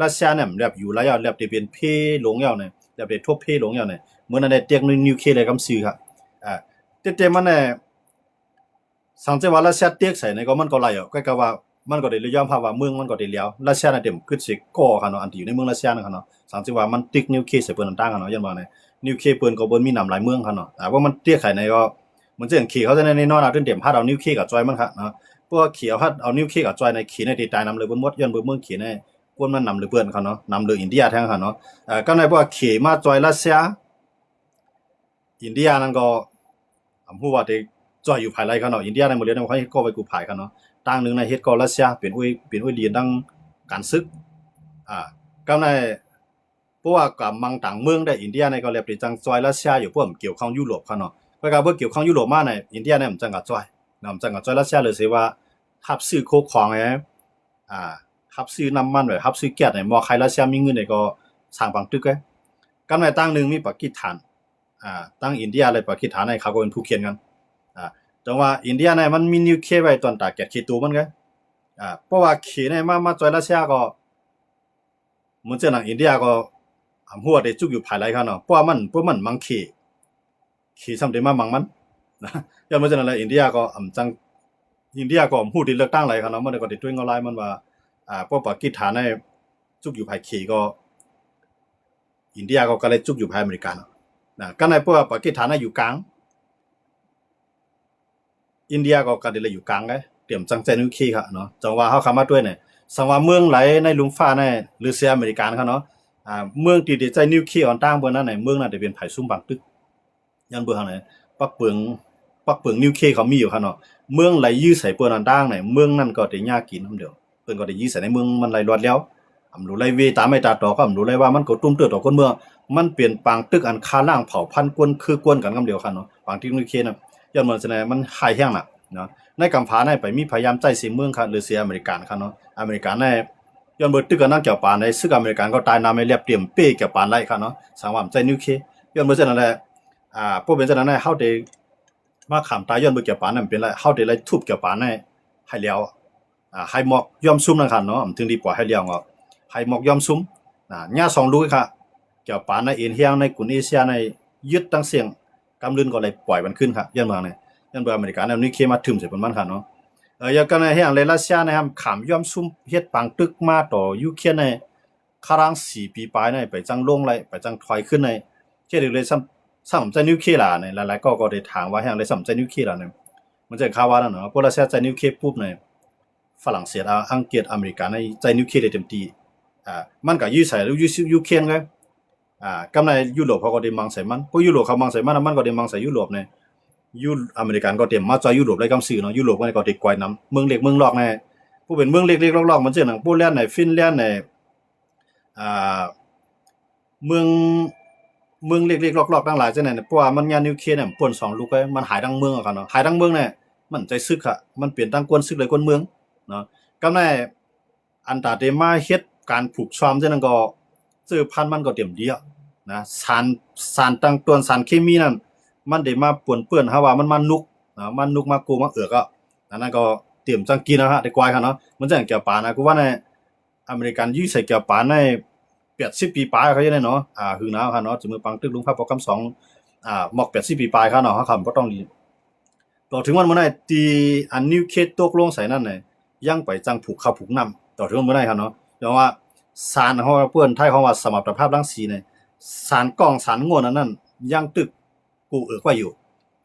รัสเซียเนี่ยแบบอยู่ระยะแบบที่เป็นเพหลงยาวเนี่ยแบบที่ทั่วเพหลงยาวเนี่ยเมื่อนั้นได้เตียงนิวเคลียร์เลยกำซื้อครับเต็มมันเนี่ยสังเกตว่ารัสเซียเตียกใส่ในก็มันก็ไหลอ่ะก็ว่ามันก็ได้ยอมรับว่าเมืองมันก็ได้แล้วรัสเซียน่ะเต็มขึ้นสิก่อค่ะเนาะอันที่อยู่ในเมืองรัสเซียนั่นค่ะเนาะสังเกตว่ามันติกนิวเคลียร์ใส่เปิ้นต่างๆค่ะเนาะยันว่าเนี่ยนิวเคลียร์เปิ้นก็บ่มีนำหลายเมืองค่ะเนาะว่ามันเตียกไข่ในก็มันจะอย่างขี่เขาจะในนอนเอาเต็มพัดเอานิวเคลียร์กับจอยมันค่ะเนาะพวกขี่เอาพัดเอานิวเคลียร์กับจอยในขี่ในที่ตายนำเลยบนหมดย้อนเบิ่งเมืองขี่ในกวนมันนำหรือเปิ้นค่ะเนาะนำหรืออินเดียแท้ค่ะเนาะก็ในพวกขี่มาจอยรัสเซียอินเดียนั่นก็ฮู้ว่าได้จอยอยู่ภายไร่ค่ะเนาะอินเดียในหมดเลยนำเขาเฮ็ดก็ไว้กูภายค่ะเนาะต่างหนึงในเฮ็ดก็รัสเซียเป็นอุ้ยเรียนดังการศึกก็ในเพราะว่ากับมังต่างเมืองได้อินเดียในก็เรียบได้จังจอยรัสเซียอยู่พวกเกี่ยวข้องยุโรปค่ะเนาะเพราะก็บ่เกี่ยวข้องยุโรปมาในอินเดียเนี่ยมันจังก็จอยนำจังก็จอยรัสเซียเลยสิว่าทับซื้อโคกของทับซื้อน้ำมันไว้ทับซื้อแก๊สในมอใครรัสเซียมีเงินในก็สร้างบังตึกก็ในต่างหนึงมีปากีสถานตั้งอินเดียและปากีสถานในเขาก็เป็นผู้เขียนกันจังว่าอินเดียในมันมีนิวเคลียร์ไว้ตอนตาแก๊สขี้ตูมันก็เพราะว่าขี้ในมาจอยรัสเซียก็เหมือนจะหนังอินเดียก็หัวได้จุกอยู่ภายหลายคั่นเนาะเพราะว่ามันมังขี้ซ้ำได้มามังมันนะอย่างเหมือนจะนั่นแหละอินเดียก็จังอินเดียก็ฮู้ที่เลือกตั้งหลายคั่นเนาะมันก็ได้ด้วยเงาลายมันว่าพวกปากีสถานในจุกอยู่ภายขี้ก็อินเดียก็เลยจุกอยู่ภายอเมริกันนะก็ในพวกปากีสถานน่ะอยู่กลางอินเดียก็ได้เลยอยู่กลางไงเตรียมจังใจนิวเคลียร์ค่ะเนาะจังว่าเฮาเข้ามาด้วยเนี่ยสังว่าเมืองไหลในหลุมฟ้าในหรือเสียอเมริกันค่ะเนาะเมืองที่ได้ใจนิวเคลียร์อ่อนต่างเบิ่นนั้นไหนเมืองนั้นได้เป็นไผซุ่มบางตึกยันเบิ่งทางไหนปักเปิงนิวเคลียร์เขามีอยู่ค่ะเนาะเมืองไหลยื้อใส่เปิ้นอันต่างไหนเมืองนั้นก็ได้ยากกินนำเดียวเปิ้นก็ได้ยื้อใส่ในเมืองมันไหลรอดแล้วรู้ไลเวตามไม่ตาตอก็รู้ไลว่ามันก็ตุ้มเตื้อต่อคนเมืองมันเปลี่ยนปางตึกอันคาล่างเผาพันกวนคือกวนกันกำเดียวค่ะเนาะบางที่นิวเคลียร์น่ะย้อนมันแสดงมันหายแห้งน่ะเนาะในกัมพาในไปมีพยายามใจสิเมืองค่ะหรือเสียอเมริกันค่ะเนาะอเมริกันในย้อนเบิดตึกกันนั่งเกี่ยวปานในซึ่งอเมริกันก็ตายน้ำไม่เรียบเตรียมเป้เกี่ยวปานไล่ค่ะเนาะสังว่าใจนิวเคลียร์ย้อนเบิดฉะนั้นแหละพวกเป็นฉะนั้นในเฮาได้มาขามตายย้อนเบิดเกี่ยวปานนั่นเป็นไรเฮาได้ไล่ทุบเกี่ยวปานให้แล้วให้หมอกย่อมซุ่มนั่นค่ะเนาะถึงดีปล่อยให้เลี้ยงก็ให้หมอกย่อมซุ่มญาสองลูกค่ะเกี่ยวปานในเอ็นเฮียงในกลุ่มเอเชียในยึดตั้งเสียงกำลืนก็เลยปล่อยมันขึ้นค่ะย้อนเมืองเนี่ยย้อนเบิดอเมริกันนิวเคลียร์มาถึมใส่เพิ่นมันค่ะเนาะอย่างกันในเฮียงเลยรัสเซียนะครับขามย่อมซุ่มเฮ็ดปางตึกมาต่อยูเครนในคาราง4ปีปลายในไปจังลงไรไปจังถอยขึ้นในเฮ็ดเลยซ้ำใจนิวเคลียร์ล่ะในหลายๆก็ได้ถามว่าเฮียงเลยซ้ำใจนิวเคลียร์ล่ะเนี่ยมันจะข่าวว่านั่นเนาะพวกรัสเซียใจนิวเคลียร์ปุ๊บในฝรั่งเศสอังกฤษอเมริกาในใจนิวเคลียร์ได้เต็มที่มันก็ยื้อใส่แล้วยูเครนไงกำในยุโรปเขาก็ได้มังใส่มันพวกยุโรปเขามังใส่มันก็ได้มังใส่ยุโรปเนี่ยอเมริกันก็เตรียมมาจอยยุโรปได้กำซื้อเนาะยุโรปก็ได้กวยน้ำเมืองเล็กเมืองลอกในผู้เป็นเมืองเล็กๆลอกๆมันจะหนังโปแลนด์ในฟินแลนด์ในเมืองเล็กๆลอกๆทั้งหลายจังได๋เพราะว่ามันยานิวเคลียร์เนี่ยป่น2ลูกไว้มันหายทั้งเมืองอะค่ะเนาะหายทั้งเมืองเนี่ยมันใจซึกค่ะมันเปลี่ยนตั้งกวนซึกเลยกวนเมืองเนาะกำในอันตาเดมาเฮ็ดการผูกความจังนั้นก็ซื้อพันธุ์มันก็เต็มดีอะนะสารตั้งต้นสารเคมีนั่นมันได้มาปนเปื้อนหาว่ามันนุกมันนุกมากูมาเอือกอ่ะนั้นก็เตรียมจังกินนะฮะได้กวายค่ะเนาะมันจังแก้วปลานะกูว่าในอเมริกันยื้อใส่แก้วปลาใน80ปีปลายเขาจะได้เนาะหึงหนาวค่ะเนาะจะมือปังตึกลุงภาพปกำ2หมอก80ปีปลายค่ะเนาะเฮาคำบ่ต้องดีต่อถึงวันมื้อนั้นที่อันนิวเคลียร์ตกลงใส่นั่นน่ะยังไปจังผูกข้าวผูกน้ำต่อถึงมื้อนั้นค่ะเนาะเพราะว่าสารเฮาเปิ้นไทยเขาว่าสมรรถภาพรังสีเนี่ยสารกล้องสารง่วนอันนั้นยังตึกกูไว้อยู่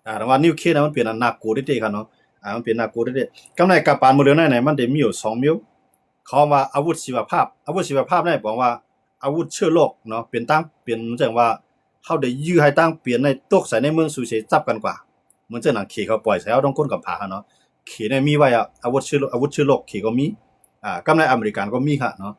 แต่ว่านิวเคลียร์มันเปลี่ยนอันนักกูได้ๆค่ะเนาะมันเปลี่ยนนักกูได้ๆกำไรกับปานมื้อเดียวนั้นมันได้มีอยู่2มิ้วเขาว่าอาวุธชีวภาพได้บอกว่าอาวุธเชื้อโรคเนาะเป็นตั้งเปลี่ยนจังว่าเฮาได้ยื้อให้ตั้งเปลี่ยนในตกใส่ในเมืองสุเสจับกันกว่าเหมือนจังหนังขี่เขาปล่อยใส่เอาต้องก้นกับผาเนาะขี่ได้มีไว้อาวุธเชื้อโรคขี่ก็มีกำไรอเมริกันก็มีค่ะเนาะ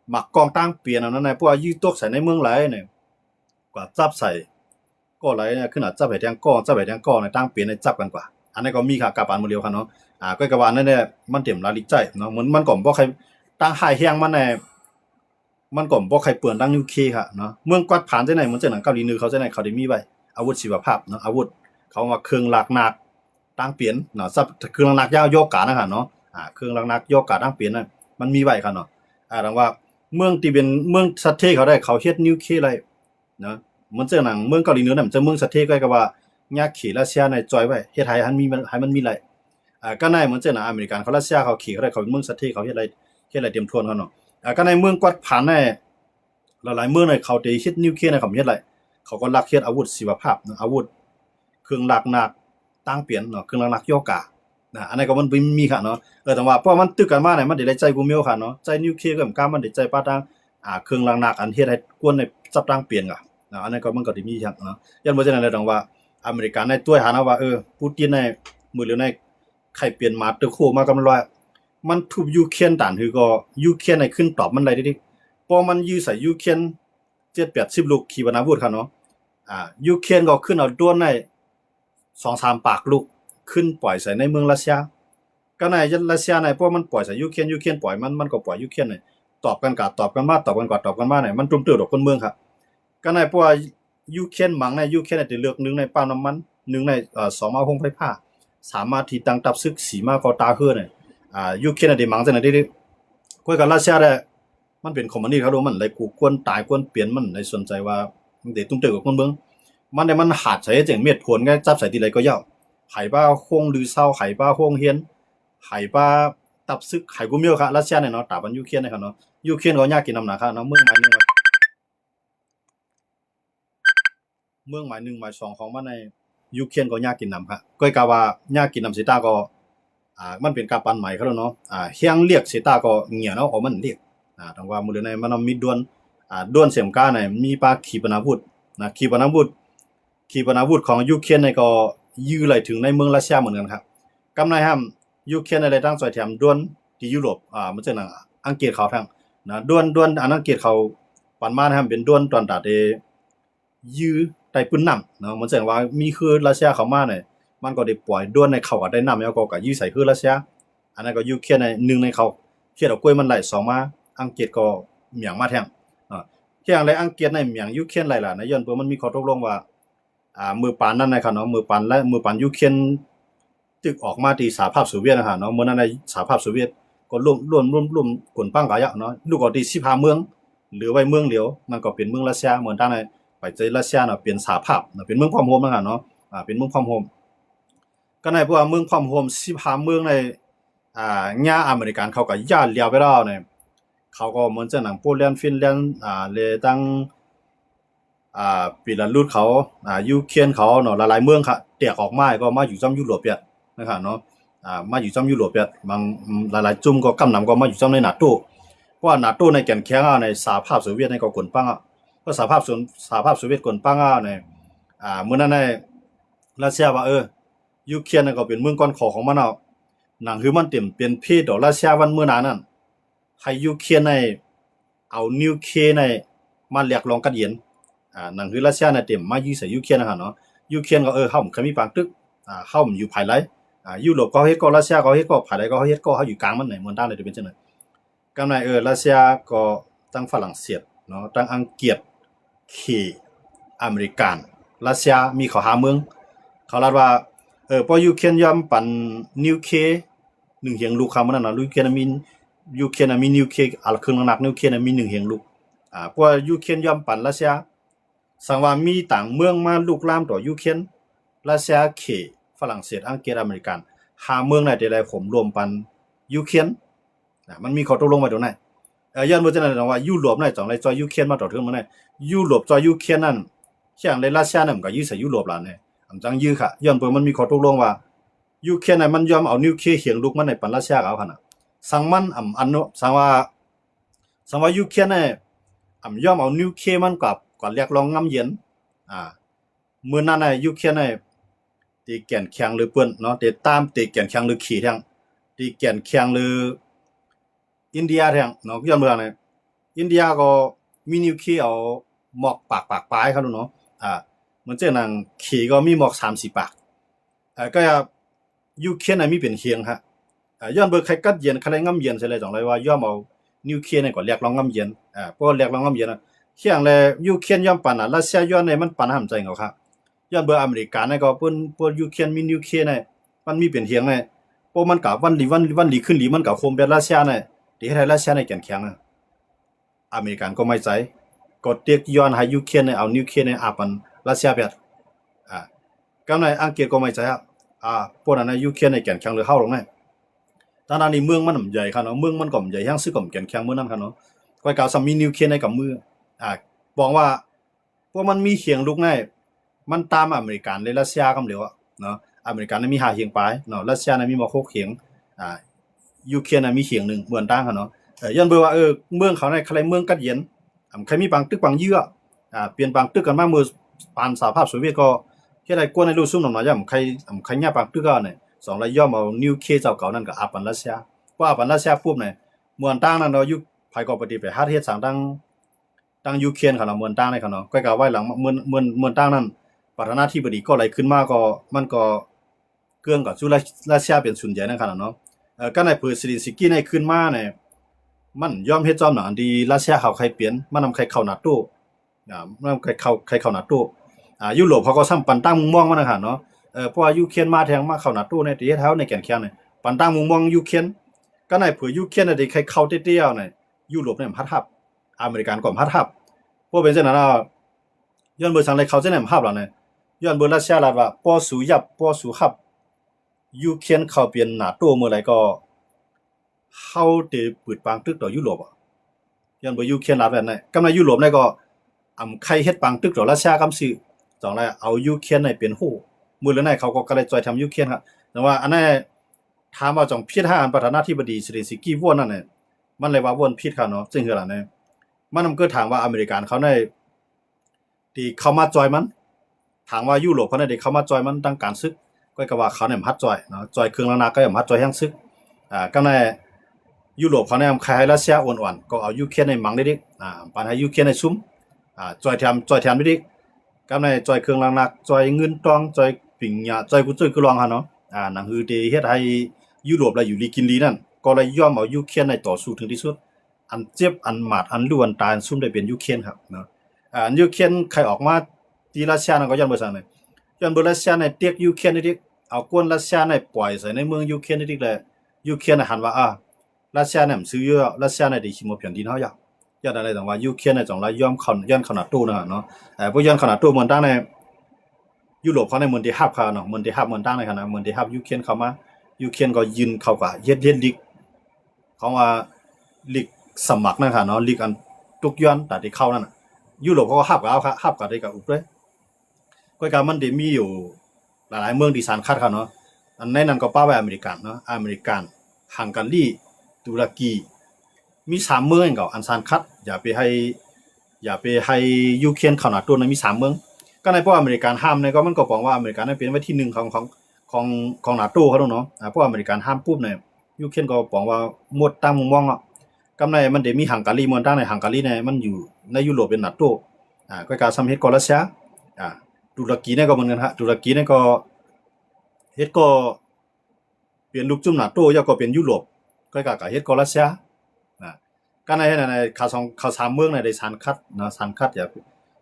หมักกองตั้งเปลี่ยนอันนั้นพวกยื้อตกใส่ในเมืองหลายเนี่ยกว่าจับใส่ก็หลายขึ้นจับให้แทงก้อจับให้แทงก้อในตั้งเปลี่ยนในจับกันกว่าอันนั้นก็มีค่ะกับปานมื้อเดียวค่ะเนาะก็กะว่านั่นแหละมันเต็มละลิกใจเนาะมันก็บ่ใครตั้งหายแฮงมันมันก็บ่ใครเปื้อนดังนิวเคลียร์ค่ะเนาะเมืองกวาดผานจังได๋เหมือนจังหนังเกาหลีเหนือเขาจังได๋เขาได้มีไว้อาวุธชีวภาพเนาะอาวุธเขาว่าเครื่องหลากหนักตั้งเปลี่ยนเนาะซับเครื่องหนักยาวโยกกานะค่ะเนาะเครื่องหนักโยกกาตั้งเปลี่ยนน่ะมันมีไว้ค่ะเนาะดังว่า เมืองที่เป็นเมืองสัตเทเขาได้เขาเฮ็ดนิวเคลียร์ไรนะมันเจอหนังเมืองเกาหลีเหนือน่ะมันจะเมืองสัตเทก็ว่าญาติขี่รัสเซียในจอยไว้เฮ็ดให้มันมีไรก็ในเหมือนเจอหนังอเมริกันเขารัสเซียเขาขี่เขาได้เขาเมืองสัตเทเขาเฮ็ดไรเตรียมทวนเขาเนาะก็ในเมืองกวาดผ่านในหลายๆเมืองในเขาได้เฮ็ดนิวเคลียร์ในเขาเฮ็ดไรเขาก็ลักเฮ็ดอาวุธชีวภาพอาวุธเครื่องหลักหนักตั้งเปลี่ยนเนาะเครื่องหลักโยกาอันนี้ก็มันมีค่ะเนาะแต่ว่าเพราะมันตึกกันมาเนี่ยมันได้ใจกูเมียวค่ะเนาะใจนิวเคลียร์ก็มันกล้ามันได้ใจป้าตังเครื่องหลักหนักอันเฮ็ดให้กวนในจับตั้งเปลี่ยนอ่ะอันนั้นก็มันก็ได้มีอย่างเนาะยันบ่จังนั้นเลยต้องว่าอเมริกันในตัวหานะว่าปูตินในมื้อหรือในใครเปลี่ยนมาตึกโคมากำลังมันทุบยูเครนด่านคือก็ยูเครนในขึ้นตอบมันได้ดิพอมันยื้อใส่ยูเครน7-80ลูกขีปนาวุธค่ะเนาะยูเครนก็ขึ้นเอาด้วนใน2-3ปากลูกขึ้นปล่อยใส่ในเมืองรัสเซียก็ในรัสเซียในพวกมันปล่อยใส่ยูเครนปล่อยมันก็ปล่อยยูเครนเนี่ยตอบกันมาตอบกันมาเนี่ยมันตุ่มตื้อดอกคนเมืองครับก็ในพวกยูเครนหมังในยูเครนได้เลือกนึงในปั๊มน้ำมันนึงใน2มาโรงไฟฟ้าสามารถที่ตั้งตับซึกสีมาก็ตาเฮือเนี่ยยูเครนได้หมังจังได๋ดิก็กับรัสเซียได้มันเป็นคอมมิวนิสต์เขารู้มันเลยกูกวนตายกวนเปลี่ยนมันในสนใจว่าได้ตุ่มตื้อกับคนเมืองมันได้มันหาดใส่จังเม็ดผลไงจับใส่ที่ไหนก็ยาวไห่บ้าโค้งลือเศร้าไห่บ้าโค้งเฮียนไห่บ้าตับซึกไห่กูเมียวค่ะรัสเซียเนี่ยเนาะตาบันยูเครนนะครับเนาะยูเครนก็ยากกินน้ำหนักค่ะเนาะเมืองหมายหนึ่งหมายสองของมันในยูเครนก็ยากกินน้ำค่ะก็กะว่ายากกินน้ำเสตาก็มันเป็นกาปันใหม่เขาแล้วเนาะเฮียงเรียกเสตาก็เงี่ยเนาะมันเรียกต้องว่ามื้อในมันมีด้วนด้วนเสียมก้าในมีปาขีปนาวุธนะขีปนาวุธของยูเครนในก็ยื้อไหลถึงในเมืองรัสเซียเหมือนกันครับกำในห้ามยูเครนอะไรตั้งใจแถมด้วนที่ยุโรปมันจะอังกฤษเขาทั้งนะด้วนอังกฤษเขาปันมานะครับเป็นด้วนตอนตาเดยื้อไต้ปืนนำเนาะมันแสดงว่ามีคือรัสเซียเข้ามาเนี่ยมันก็ได้ปล่อยด้วนในเขาก็ได้นำแล้วก็ยื้อใส่คือรัสเซียอันนั้นก็ยูเครนใน1ในเขาเฮ็ดเอากล้วยมันไหล2มาอังกฤษก็เหมียงมาแทงเฮียงไรอังกฤษในเหมียงยูเครนไหลล่ะในย้อนเพิ่นมันมีข้อตกลงว่ามือปานนั่นนะครับเนาะมือปานยูเครนตึกออกมาที่สหภาพโซเวียตนะฮะเนาะเมื่อนั้นในสหภาพโซเวียตก็ร่วมกวนปั้งกะยะเนาะลูกก็ที่15เมืองเหลือไว้เมืองเดียวมันก็เป็นเมืองรัสเซียเหมือนทางในไปใจรัสเซียเนาะเป็นสหภาพเนาะเป็นเมืองพร้อมโฮมนะฮะเนาะเป็นเมืองพร้อมโฮมก็ในพวกเมืองพร้อมโฮม15เมืองในญาอเมริกันเขาก็ญาเลียวไปแล้วเนี่ยเขาก็เหมือนจะหนังโปแลนด์ฟินแลนด์เลยตั้งปีละรุ่นเขายูเครนเขาเนาะหลายๆเมืองค่ะแตกออกมาก็มาอยู่ซ้ำยุโรปเนี่ยนะครับเนาะมาอยู่ซ้ำยุโรปเนี่ยบางหลายๆจุ่มก็กำนำก็มาอยู่ซ้ำในNATOเพราะว่า NATO ในแก่นแข็งในสหภาพโซเวียตในก็กวนปั้งเพราะสหภาพโซเวียตกวนปั้งในเมื่อนั้นในรัสเซียว่ายูเครนก็เป็นเมืองก้อนขอของมันเอาหนังคือมันเต็มเป็นเพศดอกรัสเซียวันเมื่อนั้นให้ยูเครนในเอานิวเคลียร์ในมาเรียกร้องกันเย็นนั่นคือรัสเซียน่ะเต็มมายื้อใส่ยูเครนนะครับเนาะยูเครนก็เฮาเคยมีปางตึกเฮาอยู่ภายไหลยุโรปก็เฮ็ดก็รัสเซียก็เฮ็ดก็ภายไหลก็เฮ็ดก็เฮาอยู่กลางมันไหนเหมือนด้านเลยจะเป็นจังได๋กำในรัสเซียก็ตั้งฝรั่งเศสเนาะตั้งอังกฤษขี่อเมริกันรัสเซียมีเขาหาเมืองเขาลาดว่าพอยูเครนยอมปั่นนิวเคลียร์1เหียงลูกคำนั้นน่ะยูเครนมีนิวเคลียร์เครื่องหนักนิวเคลียร์มี1เหียงลูกเพราะยูเครนยอมปั่นรัสเซียสังว่ามีต่างเมืองมาลุกลามต่อยูเครนรัสเซียเขฝรั่งเศสอังกฤษอเมริกันหาเมืองไหนได้หลายผมรวมปันยูเครนมันมีข้อตกลงไว้ตรงไหนย้อนบ่จังนั้นว่ายุโรปไหนจังได๋จอยยูเครนมาต่อถึงมันไหนยุโรปจอยยูเครนนั่นเช่นในรัสเซียนั่นก็ยื้อใส่ยุโรปล่ะเนี่ยจังยื้อค่ะย้อนเพิ่นมันมีข้อตกลงว่ายูเครนน่ะมันยอมเอานิวเคลียร์เหียงลูกมันในปันรัสเซียเอาคั่นน่ะสังมันอันเนาะสังว่ายูเครนเนี่ยยอมเอานิวเคลียร์มันกับเรียกร้องงำเย็นเมื่อนั้นน่ะยูเครนเนี่ยตีแก่นแข็งหรือเปิ้นเนาะตีตามตีแก่นแข็งหรือขี่แทงตีแก่นแข็งหรืออินเดียแทงเนาะย้อนเมืองเนี่ยอินเดียก็มีนิวเคลียร์เอาหมอกปากปลายเขาดูเนาะเหมือนเจ้านังขี่ก็มีหมอก3-4ปากก็ยูเครนน่ะมีเป็นเฮียงฮะย้อนเบิ่งใครกัดเย็นใครงำเย็นใช่เลยจังได๋ว่าย่อมเอานิวเคลียร์เนี่ยก็เรียกร้องงำเย็นเพราะเรียกร้องงำเย็นเฮียงแลยูเครนยอมปั่นรัสเซียย้อนในมันปั่นห้ามใจเขาครับย้อนเบิ่งอเมริกันก็เปิ้นยูเครนมีนิวเคลียร์เนี่ยมันมีเป็นเฮียงเนี่ยเพราะมันก็วันดีขึ้นหลีมันก็คมแบบรัสเซียเนี่ยที่ให้รัสเซียในแก่นแข็ง อเมริกันก็ไม่ใจก็เตียกย้อนให้ยูเครนเนี่ยเอานิวเคลียร์ในอาปันรัสเซียเปียดกำในอังกฤษก็ไม่ใจพวกนั้นในยูเครนในแก่นแข็งหรือเข้าลงไงตอนนั้นนี่เมืองมันใหญ่ครับเนาะเมืองมันก็ใหญ่ยังซื้อกับแก่นแข็งเมืองนั้นครับเนาะก็กล่าวสามีนิวเคลียร์ในกับมือบอกว่าพวกมันมีเขียงลุกไงมันตามอเมริกันเลยรัสเซียกำเหลวเนาะอเมริกันมี5เขียงไปเนาะรัสเซียมีมา6เขียงยูเครนมีเขียงนึงเหมือนต่างครับเนาะย้อนเบอว่าเมืองเขาในใครเมืองกัดเย็นใครมีบางตึกบางเยื่อเปลี่ยนบางตึกกันมาเมื่อปานสหภาพโซเวียตก็เฮ็ดให้กวนในรูซุ่มหน่อยย่ำใครเนี่ยบางตึกก็เนี่ย2ระย่อมเอานิวเคลียร์เจ้าเก่านั่นก็อาปันรัสเซียว่าอาปันรัสเซียปุ๊บเนี่ยเมืองต่างนั้นเนาะยุคภายก็ปฏิไปหาเฮ็ดสร้างตั้งยูเครนเขาเนาะเมืองต่างในเขาเนาะก็ไว้หลังเมืองต่างนั้นประธานาธิบดีก็ไหลขึ้นมาก็มันก็เกื้องกับจุรัสเซียเป็นส่วนใหญ่นั่นขนาดเนาะก็ในเปิดซิลินสกี้ในขึ้นมาเนี่ยมันยอมเฮ็ดจอมหนังดีรัสเซียเขาใครเปลี่ยนมันนำใครเข้านาโต้มันใครเข้านาโต้ยุโรปเขาก็ซ้ำปันตั้งมุมมองมันนะครับเนาะเพราะว่ายูเครนมาแทงมาเข้านาโต้ในที่เท้าในแก่นแข็งเนี่ยปันตั้งมุมมองยูเครนก็ในเผื่อยูเครนได้ใครเข้าเตี้ยๆเนี่ยยุโรปเนี่ยพัดทับอเมริกันก็พัดทับพวกเป็นจังนั้นย้อนเบอร์สังเลยเขาจะเนี่ยภาพเราเนี่ยย้อนเบอร์รัสเซียลาว่าป้อสูยับป้อสูขับยูเครนเข้าเปลี่ยนนาโต้เมื่อไหร่ก็เข้าได้เปิดปางตึกต่อยุโรปย้อนเบอร์ยูเครนลาแบบนั้นกำในยุโรปเนี่ยก็ใครเฮ็ดปางตึกต่อรัสเซียกำซื้อสองแล้วเอายูเครนในเป็นฮู้มื้อแล้วไหนเขาก็เลยจอยทำยูเครนครับแต่ว่าอันนั้นถามว่าจงผิดหาอันประธานาธิบดีเซเลนสกี้ว่นนั่นน่ะมันเลยว่าว่นผิดครับเนาะซึ่งคือล่ะเนี่ยมันก็ถามว่าอเมริกันเขาได้ที่เข้ามาจอยมันถามว่ายุโรปเขาได้เข้ามาจอยมันตั้งการซึกก็ว่าเขาเนี่ยฮัดจอยเนาะจอยเครื่องแล้วนะก็ฮัดจอยแห่งซึกก็ในยุโรปเขาเนี่ยคล้ายรัสเซียอ่อนๆก็เอายูเครนในมังได้ปานให้ยูเครนในซุ่มจอยแถมได้ก็ในจอยเครื่องนักจอยเงินตองจอยปิ่งยาจอยกุจุยกุลองหั่นเนาะหนังฮือที่เฮ็ดให้ยุโรปแล้วอยู่ลีกินลีนั่นก็เลยยอมเอายูเครนในต่อสู้ถึงที่สุดอันเจ็บอันหมาดอันล้วนตายซุ่มได้เป็นยูเครนครับเนาะยูเครนใครออกมาที่รัสเซียนั่นก็ย้อนบ่ซั่นเลยย้อนบ่รัสเซียในเตียกยูเครนนี่เอากวนรัสเซียในปล่อยใส่ในเมืองยูเครนนี่เลยยูเครนหันว่ารัสเซียเนี่ยซื้อเยอะรัสเซียในได้ขี้หมดแผ่นดินเฮาอย่าอะไรต่างว่ายูเครนในจังไรยอมย้อนขนาดตู้นะเนาะพวกย้อนขนาดตู้มันตั้งในยุโรปเขาในเมืองที่ฮับเขาเนาะเมืองที่ฮับเมืองตั้งในขนาดเมืองที่ฮับยูเครนเข้ามายูเครนก็ยืนเข้ากับเฮ็ดลีกเขาว่าลีกสมัครนั่นค่ะเนาะลีกอันทุกย้อนแต่ที่เข้านั่นน่ะยุโรปเขาก็ฮับกับเอาฮับกับได้กับอุกเลยก็การมันได้มีอยู่หลายๆเมืองที่สารคัดเขาเนาะอันในนั้นก็ป้าไว้อเมริกันเนาะอเมริกันฮังการีตุรกีมี3เมืองก็อันสารคัดอย่าไปให้ยูเครนเข้าหน้าตัวนั้นมี3เมืองก็ในพวกอเมริกันห้ามเนี่ยก็มันก็บอกว่าอเมริกันนั้นเป็นไว้ที่1ของหน้าตัวเขาเนาะพวกอเมริกันห้ามปุ๊บเนี่ยยูเครนก็บอกว่าหมดตั้งมุมมองกำในมันได้มีฮังการีเมืองตั้งในฮังการีเนี่ยมันอยู่ในยุโรปเป็นหน้าตัวก็การซ้ำเฮ็ดก็รัสเซียตุรกีเนี่ยก็เหมือนกันฮะตุรกีเนี่ยก็เฮ็ดก็เปลี่ยนลูกจุ่มหน้าตัวย่อก็เป็นยุโรปก็เฮ็ดก็รัสเซียก็ในข่าว3เมืองในได้สารคัดนะสารคัด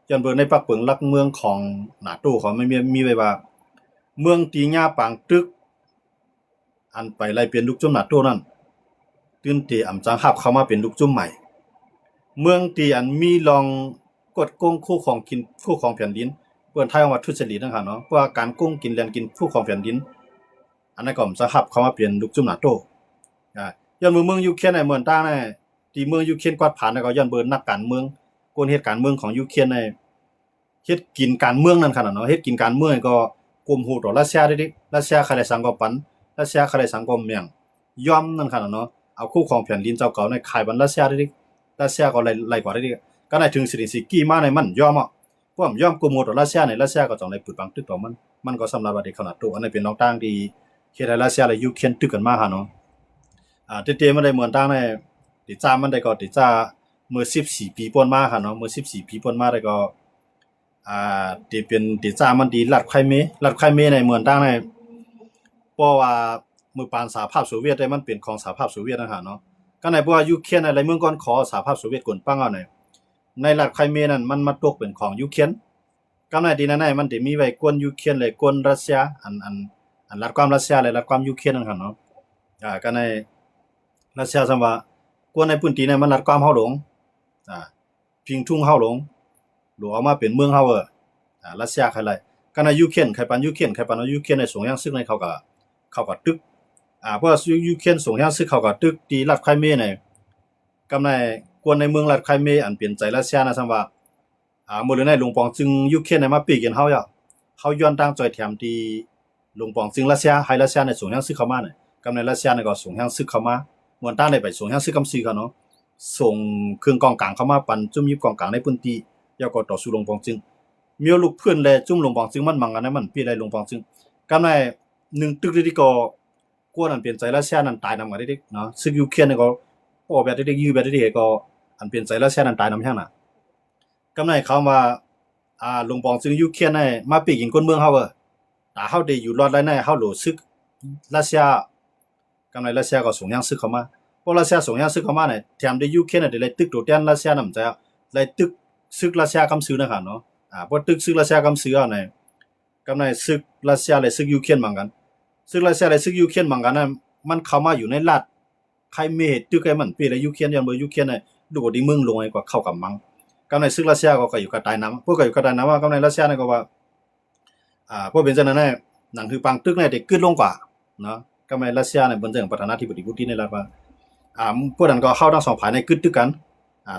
ย้อนเบิ่งในปักเปิงลักเมืองของหน้าตู้เขาไม่มีไว้ว่าเมืองตีญาปางตึกอันไปไล่เปลี่ยนลูกจุ่มหน้าตู้นั่นตื่นที่อำจังฮับเข้ามาเป็นลูกจุ่มใหม่เมืองตีอันมีลองกดโกงคู่ของกินคู่ของแผ่นดินเปิ้นไทยว่าทุจริตนะครับเนาะเพราะว่าการโกงกินแลนกินคู่ของแผ่นดินอันนั้นก็อำจังฮับเข้ามาเปลี่ยนลูกจุ่มหน้าตู้ย้อนเมืองยูเครนในเมืองต่างในที่เมืองยูเครนกวาดผ่านแล้วก็ย้อนเบิ่งนักการเมืองคนเฮ็ดการเมืองของยูเครนในเฮ็ดกินการเมืองนั่นขนาดเนาะเฮ็ดกินการเมืองก็กลุ่มฮู้ต่อรัสเซียได้รัสเซียใครได้สังก็ปันรัสเซียใครได้สังก็เมียงยอมนั่นขนาดเนาะเอาคู่ของแผ่นดินเจ้าเก่าในขายบันรัสเซียได้รัสเซียก็ไล่กว่าได้ก็ได้ถึงซิลินสกี้มาในมันยอมพวกยอมกลุ่มฮู้ต่อรัสเซียในรัสเซียก็ต้องได้ปึดปังตึกต่อมันก็สำหรับว่าได้ขนาดตัวอันนี้เป็นน้องต่างที่เฮ็ดให้รัสเซียและยูเครนตึกกันมาหาเนาะเตๆมันได้เหมือนต่างในติจ้ามันได้ก็ติจ้าเมื่อ14ปีป่นมาค่ะเนาะเมื่อ14ปีป่นมาได้ก็ที่เป็นติจ้ามันดีรัฐไครเมในเมืองต่างในเพราะว่าเมื่อปานสหภาพโซเวียตได้มันเป็นของสหภาพโซเวียตนะฮะเนาะก็ในเพราะว่ายูเครนอะไรเมืองก่อนขอสหภาพโซเวียตกดปังเอาในรัฐไครเมนั้นมันมาตกเป็นของยูเครนก็ในที่นั้นมันได้มีไว้กวนยูเครนเลยกวนรัสเซียอันรัฐความรัสเซียเลยรัฐความยูเครนนั่นค่ะเนาะก็ในรัสเซียซั่นว่ากวนในพื้นที่นั้นมันรัฐความเฮาหลง พิงทุ่งเฮาลงหรือเอามาเป็นเมืองเฮารัสเซียใครไรกันในยูเครนใครปันยูเครนใครปันยูเครนในสงครามซึกในเขาก็ตึกเพราะยูเครนสงครามซึกเขาก็ตึกตีรัฐไครเมียในกำในกวนในเมืองรัฐไครเมียอันเปลี่ยนใจรัสเซียนะซังว่ามื้อในหลวงปองจึงยูเครนในมาปีกันเฮาเขาย้อนตั้งจอยแถมที่หลวงปองจึงรัสเซียให้รัสเซียในสงครามซึกเข้ามาเนี่ยกำในรัสเซียในก็สงครามซึกเข้ามามวนตั้งได้ไปสงครามซึกกำซื้อเขาเนาะส่งเครื่องกองกลางเข้ามาปันจุ่มยิบกองกลางในพื้นที่ยาก็ต่อสู้หลวงปองจึงมีลูกเพื่อนแลจุ่มหลวงปองจึงมันมังกันมันปีได้หลวงปองจึงกำใน1ตึกที่ก็กวนอันเปลี่ยนใจรัสเซียนั้นตายนำกันได้เนาะซึกยูเครนก็พอแบบได้ยื้อแบบได้ก็อันเปลี่ยนใจรัสเซียนั้นตายนำหั่นน่ะกำในเขาว่าหลวงปองจึงยูเครนในมาปีกินคนเมืองเฮาแต่เฮาได้อยู่รอดได้ในเฮาโหลซึกรัสเซียกำในรัสเซียก็ส่งยังซึกเข้ามาพอรัสเซียส่งยังซึกเข้ามาเนี่ยแถมได้ยูเครนได้เลยตึกโดดแดนรัสเซียนำใจเลยตึกซึกรัสเซียกำซื้อนะครับเนาะพอตึกซึกรัสเซียกำซื้อเนี่ยกำในซึกรัสเซียเลยซึกยูเครนเหมือนกันซึกรัสเซียเลยซึกยูเครนเหมือนกันนะมันเข้ามาอยู่ในรัฐใครเมตตึกไอ้มันปีเลยยูเครนยันบ่ยูเครนเนี่ยดูดีเมืองลงไอ้กว่าเข้ากับมังกำในซึกรัสเซียก็อยู่กับใต้น้ำพวกก็อยู่กับใต้น้ำว่ากำในรัสเซียเนี่ยก็ว่าพวกเป็นจังนั้นหนังคือปังตึกเนี่ยได้ขึ้นลงกว่าเนาะกำในรัสเซียเนี่ยบนเรื่องประธานาธิบดีปูตินนี่ล่ะว่าพวกนั้นก็เข้าทั้งสองฝ่ายในกึดตึกกัน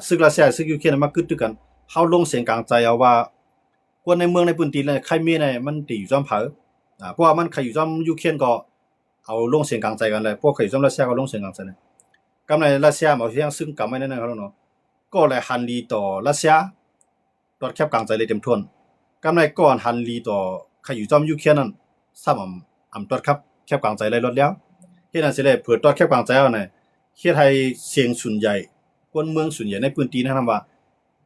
ซึกรัสเซียซึกยูเครนมากึดตึกกันเฮาลงเสียงกลางใจเอาว่าคนในเมืองในพื้นที่เนี่ยใครมีเนี่ยมันติอยู่จอมเผาเพราะว่ามันใครอยู่จอมยูเครนก็เอาลงเสียงกลางใจกันเลยพวกใครอยู่จอมรัสเซียก็ลงเสียงกลางใจเลยกำในรัสเซียเอาเสียงซึ่งกำไว้นั่นนะครับเนาะก็เลยหันลีต่อรัสเซียตอดแคบกลางใจเลยเต็มทวนกำในก่อนหันลีต่อใครอยู่จอมยูเครนนั่นซ้ำตอดครับแคบกลางใจเลยลดแล้วเฮ็ดนั่นสิได้เปิดตอดแคบกลางใจเอาเนี่ยเฮ็ดให้เสียงส่วนใหญ่คนเมืองส่วนใหญ่ในพื้นที่นะครับว่า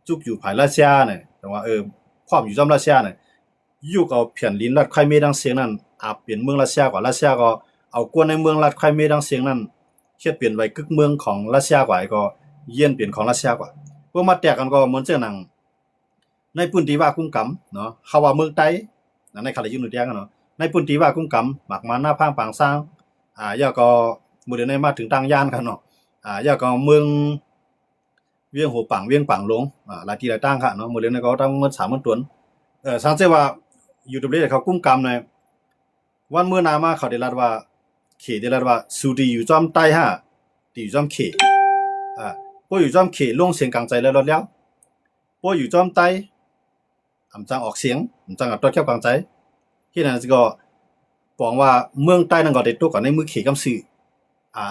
จุกอยู่ภายรัสเซียเนี่ยแต่ว่าความอยู่จอมรัสเซียเนี่ยอยู่กับแผ่นดินรัฐไครเมียดังเสียงนั้นเปลี่ยนเมืองรัสเซียกว่ารัสเซียก็เอากวนในเมืองรัฐไครเมียดังเสียงนั้นเฮ็ดเปลี่ยนไว้กึกเมืองของรัสเซียกว่าก็เยียนเปลี่ยนของรัสเซียกว่าพวกมาแตกกันก็เหมือนเจ้าหนังในพื้นที่ว่ากุ้งกำเนาะเฮาว่าเมืองใต้ในคาอยู่นึแตกกันเนาะในพื้นที่ว่ากุ้งกำหมักมาหน้าพางปางสร้างย่าก็มื้อเดี๋ยวนี้มาถึงต่างย่านกันเนาะย่าก็เมืองเวียงหัวปังเวียงปังลงหลายที่หลายตั้งค่ะเนาะมื้อเดี๋ยวนี้ก็ตั้งมื้อ3มื้อตวนสังเกตว่าอยู่ตรงนี้เขากุ้งกำเนี่ยวันมื้อนามาเขาได้รัดว่าเขได้รัดว่าสุดีอยู่จอมใต้ฮะตีอยู่จอมเขพวกอยู่จอมเขลงเสียงกลางใจแล้วรอดแล้วพวกอยู่จอมใต้จังออกเสียงจังกับตัวแคบกลางใจที่นั่นสิก็บอกว่าเมืองใต้นั่นก็ได้ตกกับในมือเขกำซื้อ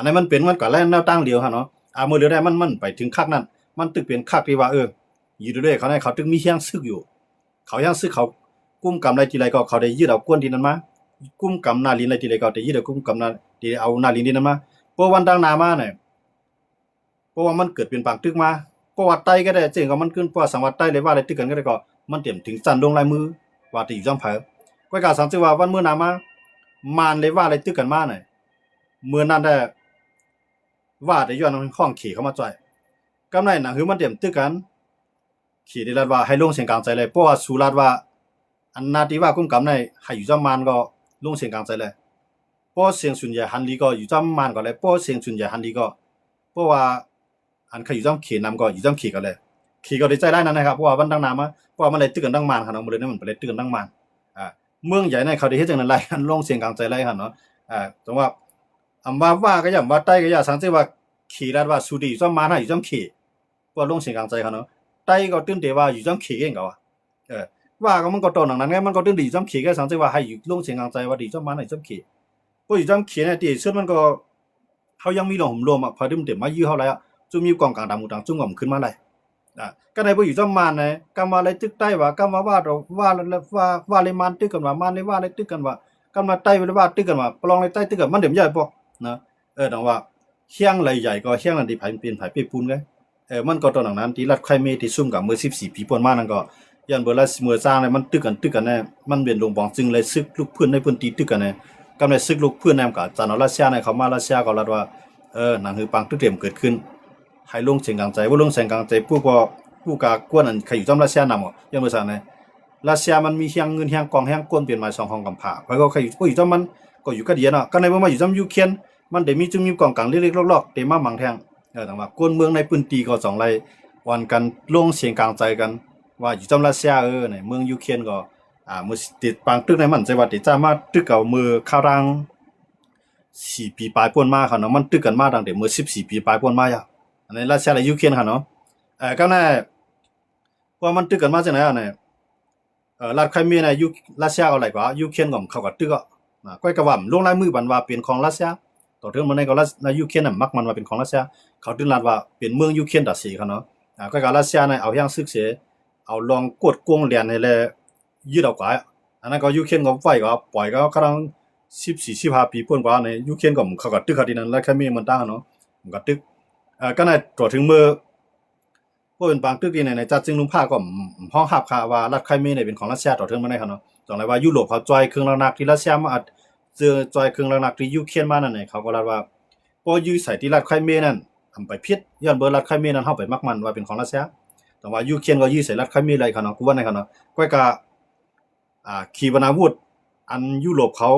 ในมันเป็นมันก็แล่นแนวตั้งเดียวฮะเนาะมื้อเดียวได้มันไปถึงคักนั้นมันตึกเป็นคักที่ว่าอยู่ด้วยเขาเนี่ยเขาตึกมีเฮียงซึกอยู่เขายังซึกเขากุ้มกำไรทีไรก็เขาได้ยึดเอาก้นที่นั้นมากุ้มกำนาลินไรทีไรก็ได้ยึดเอากุ้มกำนาที่เอานาลินที่นั้นมาเพราะวันดังนามาเนี่ยเพราะว่ามันเกิดเป็นปางตึกมาเพราะว่าใต้ก็ได้เจ๋งก็มันขึ้นเพราะสังวัดใต้เลยว่าอะไรตึกกันก็ได้ก็มันเตรียมถึงจันลงลายมือว่าที่อยู่จอมเผาก็กล่าวสังเกตว่าวันมื้อหน้ามามานเลยว่าอะไรตึกกันมาเนี่ยเมื่อนั้นได้ว่าได้ย้อนห้องขี่เข้ามาจ่อยกำไรหนังคือมันเตรียมตึกกันขี่ได้รัดว่าให้ลงเสียงกลางใจเลยเพราะว่าสุรัดว่าอันนาที่ว่ากุ้มกำในให้อยู่จอมมานก็ลงเสียงกลางใจเลยเพราะเสียงส่วนใหญ่หันลีก็อยู่จอมมานก็เลยเพราะเสียงส่วนใหญ่หันลีก็เพราะว่าอันใครอยู่จอมเขนำก็อยู่จอมเขก็เลยขี่ก็ได้ใจได้นั่นนะครับเพราะว่าวันดังนามาเพราะว่ามันเลยตึกกันดังมานครับเนาะมันเลยนั่นมันเลยตึกกันดังมานเมืองใหญ่ในเขาได้เฮ็ดจังนั้นไล่กันลงเสียงกลางใจไล่ครับเนาะจังว่าว่าก็อย่างว่าใต้ก็อย่าสังเกตว่าขี่รัดว่าสุดีจอมมานให้อยู่จอมเขว่าลงเสียงกลางใจครับเนาะใต้ก็ตื่นเตว่าอยู่จอมเขเองก็ว่าก็มันก็ตอนนั้นไงมันก็ตื่นดีจอมเขก็สังเกตว่าให้อยู่ลงเสียงกลางใจว่าดีจอมมานให้จอมเขพออยู่จอมเขเนี่ยที่สุดมันก็เฮายังมีลมลมพอดื่มเต็มมายื้อเฮาแล้วจุมีกองกลางดำมุตังจุ่มขึ้นมาเลยก็ได้บ่อยู่จอมมานเนี่ยกำมาเลยตึกใต้ว่ากำมาว่าเลยมานตึกกันว่ามานเลยว่าเลยตึกกันว่ากำมาใต้เลยว่าตึกกันว่าปลองเลยใต้ตึกกันมันเดี๋ยวใหญ่ป่นะดังว่าเฮียงไหลใหญ่ก็เฮียงนั้นที่ไผเป็นไผเปปูนไงมันก็ตอนนั้นที่รัฐไครเมียที่ซุ่มกับเมื่อ14ปีป่นมานั่นก็ยันเบลาเมื่อสร้างเนี่ยมันตึกกันแน่มันเป็นลงบองจึงเลยซึกลูกเพื่อนในพื้นที่ตึกกันแน่กำในซึกลูกเพื่อนแนมกับจานรัสเซียเนี่ยเขามารัสเซียก็รัดว่านั่นคือปังตึกเตรียมเกิดขึ้นให้ลงเสียงกลางใจว่าลงเสียงกลางใจผู้กากวนนั้นใครอยู่จอมรัสเซียนำยันเมื่อสร้างเนี่ยรัสเซียมันมีเฮียงเงินเฮียงกองเฮียงก้นเปลี่ยนมา2ห้องกำผาเพราะก็ใครอยู่จอมมันก็อยู่ก็เดียเนาะก็ในว่ามาอยู่จอมยูเครนมันได้มีจุ่มกองกลางเล็กๆลอกๆเต็มมามังแทงแต่ว่าก้นเมืองในพื้นที่ก็2ไร่ วันกันลงเสียงกลางใจกันว่าอยู่จำรัสเซียเนี่ยเมืองยูเครนก็มือติดปังตึกในมันใจว่าติดจ้ามาตึกเอามือข้าวรัง4 ปีปลายป่นมาค่ะเนาะมันตึกกันมาตั้งแต่มือ14 ปีปลายป่นมาอ่ะอันนี้รัสเซียและยูเครนค่ะเนาะก็แน่ว่ามันตึกกันมาจังไหนอ่ะเนี่ยรัฐไครเมียเนี่ยรัสเซียเอาอะไรกว่ายูเครนก็เขาก็ตึกอ่ะก้อยกระว่าลงลายมือบันว่าเป็นของรัสเซียต่อถึงมันในก็ในยูเครนน่ะมักมันว่าเป็นของรัสเซียเขาถึงรัฐว่าเป็นเมืองยูเครนตัดสีค่ะเนาะก้อยกับรัสเซียเนี่ยเอาอย่างซึกเสียเอาลองกดกวงเรียนให้เลยยืดเอากว่าอันนั้นก็ยูเครนก็ไฟก็ปล่อยก็กำลัง14-15 ปีป่นกว่าในยูเครนก็เขาก็ตึกเขาที่นั้นแล้วแค่มีมันตั้งเนาะมันก็ตึกก็ในต่อถึงมือพวกเป็นบางตึกที่ในจัดจึงลุงผ้าก็ห้องหับค่ะว่ารัฐไครเมียเนี่ยเป็นของรัสเซียต่อถึงมาได้ค่ะเนาะจังไรว่ายุโรปเขาจอยเครื่องระนักที่รัสเซียมาเจอจอยเครื่องระนักที่ยูเครนมานั่นเนี่ยเขาก็รัดว่าพอยื้อใส่ที่รัฐไครเมียนั่นทำไปพิษย้อนเบอร์รัฐไครเมียนั้นเข้าไปมักมันว่าเป็นของรัสเซียแต่ว่ายูเครนก็ยื้อใส่รัฐไครเมียอะไรค่ะเนาะกูว่าในค่ะเนาะก้อยกะขีปนาวุธอันยุโรปเขา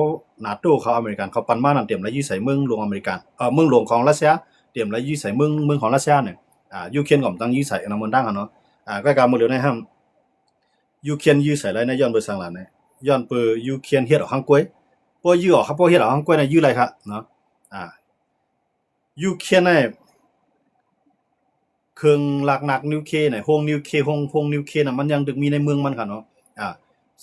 นาโต้เขาอเมริกันเขาปันมานั่นเตรียมแล้วยื้อใส่เมืองหลวงอเมริกันเมืองหลวงของรัสเซียเตรียมแล้วยื้อใส่เมืองของรัสเซียเนี่ยยูเครนก็ต้องยื้อใส่อันนั้นมันดังค่ะเนาะก้อยกะมื้อเหลือในห้ามยูเครนยื้อใส่ไรในย้อนเบอร์สังหลานเนี่ยย้อนเปอยูเครนเฮ็ดออกฮังกวยพอยื้อออกครับพอเฮ็ดออกฮังกวยเนี่ยยื้อไรครับเนาะยูเครนเนี่ยเครื่องหลักหนักนิวเคลียร์เนี่ยห้องนิวเคลียร์ห้องนิวเคลียร์น่ะมันยังดึกมีในเมืองมันค่ะเนาะ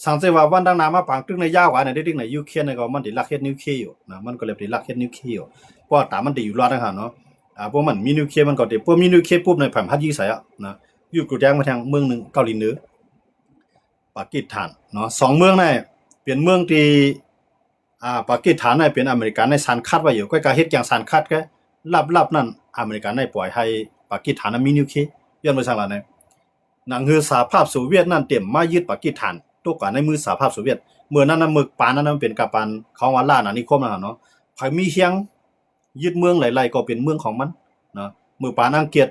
สังเกตว่าวันดังนามาปางตึกในยาวกว่าในดึกในยูเครนเนี่ยก็มันติลักเฮ็ดนิวเคลียร์อยู่นะมันก็เลยติลักเฮ็ดนิวเคลียร์อยู่เพราะตามมันติอยู่รอดนะคะเนาะพวกมันมีนิวเคลียร์มันก็ติพวกมีนิวเคลียร์ปุ๊บในผันพัดยี่ใส่อ่ะนะอยู่กูแจ้งมาทางเมืองนึงเกาหลีเหนือปากีสถานเนาะ2เมืองเนี่ยเป็นเมืองที่ปากีสถานเนี่ยเป็นอเมริกันในสันคัดไว้อยู่ก็การเฮ็ดอย่างสันคัดก็ลับๆนั่นอเมริกันได้ปล่อยให้ปากีสถานมีนิวเคลียร์ย้อนไปสั่งล่ะเนี่ยหนังฮือสหภาพโซเวียตนั่นเต็มมายึดปากีสถานตกกว่าในมือสหภาพโซเวียตเมื่อนั้นน่ะมึกปานนั้นมันเป็นกะปานของว่าล่าอาณานิคมน่ะเนาะไผมีเฮียงยึดเมืองหลายๆก็เป็นเมืองของมันเนาะเมื่อปานอังกฤษ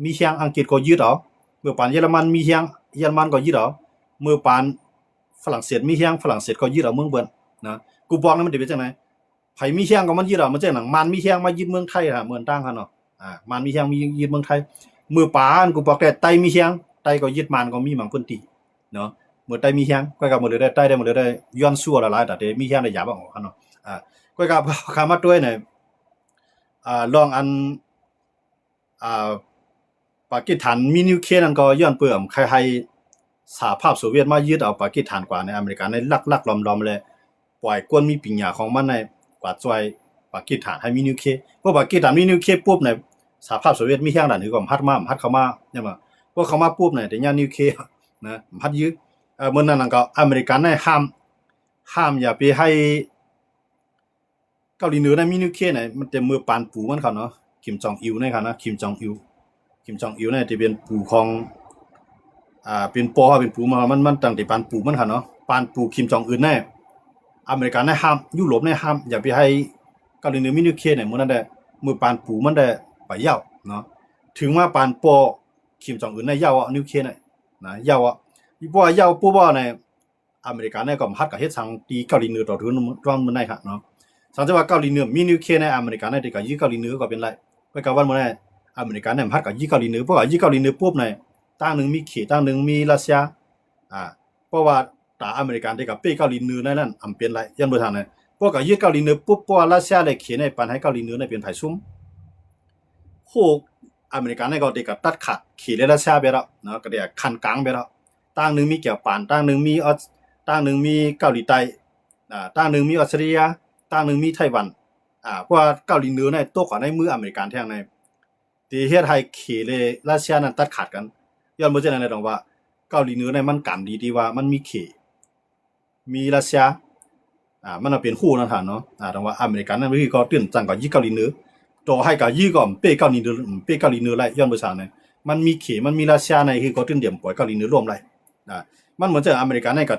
มีเฮียงอังกฤษก็ยึดเอาเมื่อปานเยอรมันมีเฮียงเยอรมันก็ยึดเอาเมื่อปานฝรั่งเศสมีเฮียงฝรั่งเศสก็ยึดเอาเมืองเบิ่นนะกูบอกนะมันสิเป็นจังได๋ไผมีเฮียงก็มันยึดเอามันจังหนังมันมีเฮียงมายึดเมืองไทยเหมือนต่างกันเนาะมันมีเฮียงมียึดเมืองไทยมือปานกูบอกแต่ไตมีเฮียงไตก็ยึดมันก็มีหมังเพิ่นติเนาะเมื่อไตมีเฮียงก็กับมื้อได้ไตได้มื้อได้ย้อนซั่วหลายๆแต่มีเฮียงได้หยาบออกเนาะก็กับคำว่าด้วยเนี่ยลองอันปากีสถานมีนิวเคลียร์นั่นก็ย้อนเปื่อมใครให้สหภาพโซเวียตมายึดเอาปากีสถานกว่าในอเมริกาในลักๆล้อมๆเลยปล่อยกวนมีปิญญาของมันในกว่าจอยปากีสถานให้มีนิวเคลียร์พวกปากีสถานมีนิวเคลียร์ปุ๊บเนี่ยสหภาพโซเวียตมีเฮียงด้านนี้ก็พัดเข้ามาเนี่ยมาพวกเข้ามาปุ๊บเนี่ยแต่ญานิวเคลียร์นะพัดยึดเมื่อนั้นก็อเมริกันได้ห้ามอย่าไปให้เกาหลีเหนือได้มีนิวเคลียร์เนี่ยมันจะมือปานปูมันเขาเนาะคิมจองอิลเนี่ยค่ะนะคิมจองอิลเนี่ยที่เป็นปู่ของเป็นปอเป็นปู่มามันตั้งแต่ปานปู่มันค่ะเนาะปานปู่คิมจองอึนแน่อเมริกันได้ห้ามยุโรปได้ห้ามอย่าไปให้เกาหลีเหนือมีนิวเคลียร์เนี่ยมื้อนั้นได้มือปานปู่มันได้ไปยาวเนาะถึงว่าปานปอคิมจองอึนได้ยาวนิวเคลียร์เนี่ยนะยาวอีบ่ยาวปู่บ่เนี่ยอเมริกันเนี่ยก็ฮัดกับเฮ็ดสังตีเกาหลีเหนือต่อถึงร้อนมันได้ค่ะเนาะสังเกตว่าเกาหลีเหนือมีนิวเคลียร์ในอเมริกันเนี่ยที่ก็ยึดเกาหลีเหนือก็เป็นไรไปกับวันมื้อนั้นอเมริกันเนี่ยฮัดกับยึดเกาหลีเหนือเพราะว่ายึดเกาหลีเหนือปุ๊บเนี่ยตั้งหนึ่งมีเขตตั้งหนึ่งมีรัสเซียเพราะว่าตาอเมริกันที่กับเป้เกาหลีเหนือนั่นอำเป็นไรยันบ่ทันเนี่ยพวกก็ยึดเกาหลีเหนือปุ๊บเพราะว่ารัสเซียได้เขตในปันให้เกาหลีเหนือเนี่ยเป็นไผซุ่มโหอเมริกันเนี่ยก็ได้ก็ตัดขาดเขตรัสเซียไปแล้วเนาะก็ได้คันกลางไปแล้วตั้งหนึ่งมีเกี่ยวปานตั้งหนึ่งมีเกาหลีใต้ตั้งหนึ่งมีออสเตรเลียตั้งหนึ่งมีไต้หวันเพราะว่าเกาหลีเหนือเนี่ยตกกว่าในมืออเมริกันแท้งในที่เฮ็ดให้เขตเลยรัสเซียนั้นตัดขาดกันย้อนบ่จังได๋ดอกว่าเกาหลีเหนือเนี่ยมันกำดีที่ว่ามันมีเขตมีรัสเซียมันเป็นคู่นั่นท่านเนาะแต่ว่าอเมริกันนั้นก็ตื่นจังก็ยึดเกาหลีเหนือต่อให้ก็ยึดก็เป้เกาหลีเหนือไล่ย้อนบ่ซั่นเนี่ยมันมีเขตมันมีรัสเซียในคือก็ตื่นเดี่ยมปล่อยเกาหลีเหนือร่วมไล่มันเหมือนจะอเมริกันเนี่ยก็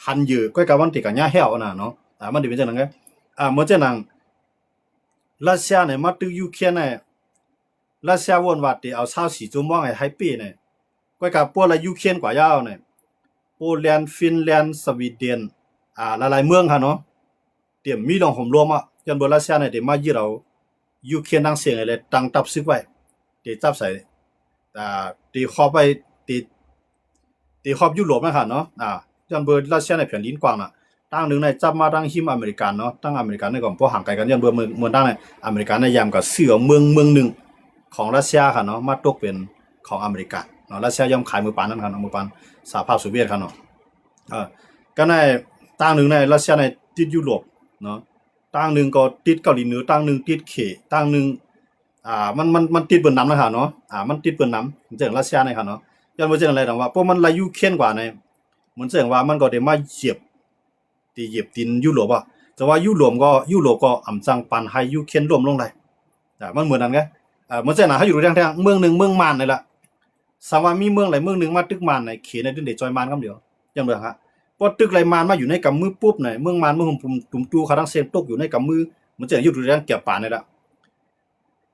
หันอยู่ก็กับวันที่ก็ย่าแฮวน่ะเนาะมันสิเป็นจังนั้นไงเหมือนจังนั้นรัสเซียเนี่ยมาตึกยูเครนเนี่ยรัสเซียวนว่าที่เอา24ชั่วโมงให้เป้เนี่ยก็กับพวกละยูเครนกว่ายาวเนี่ยโปแลนด์ฟินแลนด์สวีเดนหลายๆเมืองค่ะเนาะเตรียมมีลองห่มรวมยันบ่รัสเซียเนี่ยได้มายึดเอายูเครนทั้งเสียงเลยตั้งทัพซึกไว้ได้จับใส่ ตีครอบไปตีตีครอบยุโรปนะครับเนาะยันเบอร์รัสเซียในแผ่นดินกว้างน่ะตั้งหนึ่งในจับมาตั้งหิมอเมริกันเนาะตั้งอเมริกันในก่อนพวกห่างไกลกันยันเบอร์เมืองตั้งในอเมริกันในยามกับเสือเมืองหนึ่งของรัสเซียค่ะเนาะมาตกเป็นของอเมริกันเนาะรัสเซียย่อมขายมือปานนั่นค่ะเนาะมือปานสหภาพโซเวียตค่ะเนาะก็ในตั้งหนึ่งในรัสเซียในติดยุโรปเนาะตั้งหนึ่งก็ติดเกาหลีเหนือตั้งหนึ่งติดเขตั้งหนึ่งมันติดเปิ้นนำนะคะเนาะมันติดเปิ้นนำจังรัสเซียในค่ะเนาะยันบ่จังอะไรดอกว่าเพราะมันลายูเครนกว่าในเหมือนแสดงว่ามันก็ได้มาเหยียบตีนยุโรปแต่ว่ายุโรปก็อำจังปันให้ยูเครนร่วมลงได้มันเหมือนนั้นไงเหมือนแสดงว่าเฮาอยู่ทางเมืองนึงเมืองมานนี่ล่ะสามว่ามีเมืองหลายเมืองนึงมาตึกมานในเขในดึงได้จอยมานคำเดียวจังเด้อฮะพอตึกหลายมานมาอยู่ในกำมือปุ๊บในเมืองมานเมืองตุ่มตู้เขาทั้งเซนตกอยู่ในกำมือเหมือนแสดงอยู่ทางเกี่ยวปานนี่ล่ะ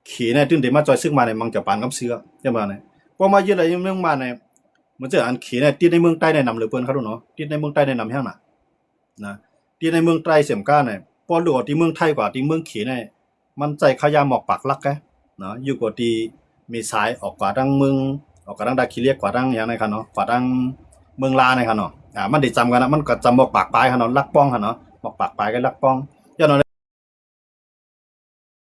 เขในดึงได้มาจอยซึกมาในมังจะปานกำเสือจังว่าในพอมาเยอะหลายเมืองมานในเหมือนจะอันเขในติดในเมืองใต้ในนำเลยเปิ้นเขาดูเนาะติดในเมืองใต้ในนำแฮงน่ะนะติดในเมืองใต้เสียมก้าเนี่ยพอดูว่าที่เมืองไทยกว่าที่เมืองเขในมันใจขยาหมอกปากลักแกเนาะอยู่กว่าที่มีสายออกกว่าดังเมืองออกกว่าดังดาคิเรียกกว่าดังอย่างไรครับเนาะกว่าดังเมืองลาในครับเนาะมันได้จำกันนะมันก็จำหมอกปากปลายครับเนาะลักป้องครับเนาะหมอกปากปลายกับลักป้อง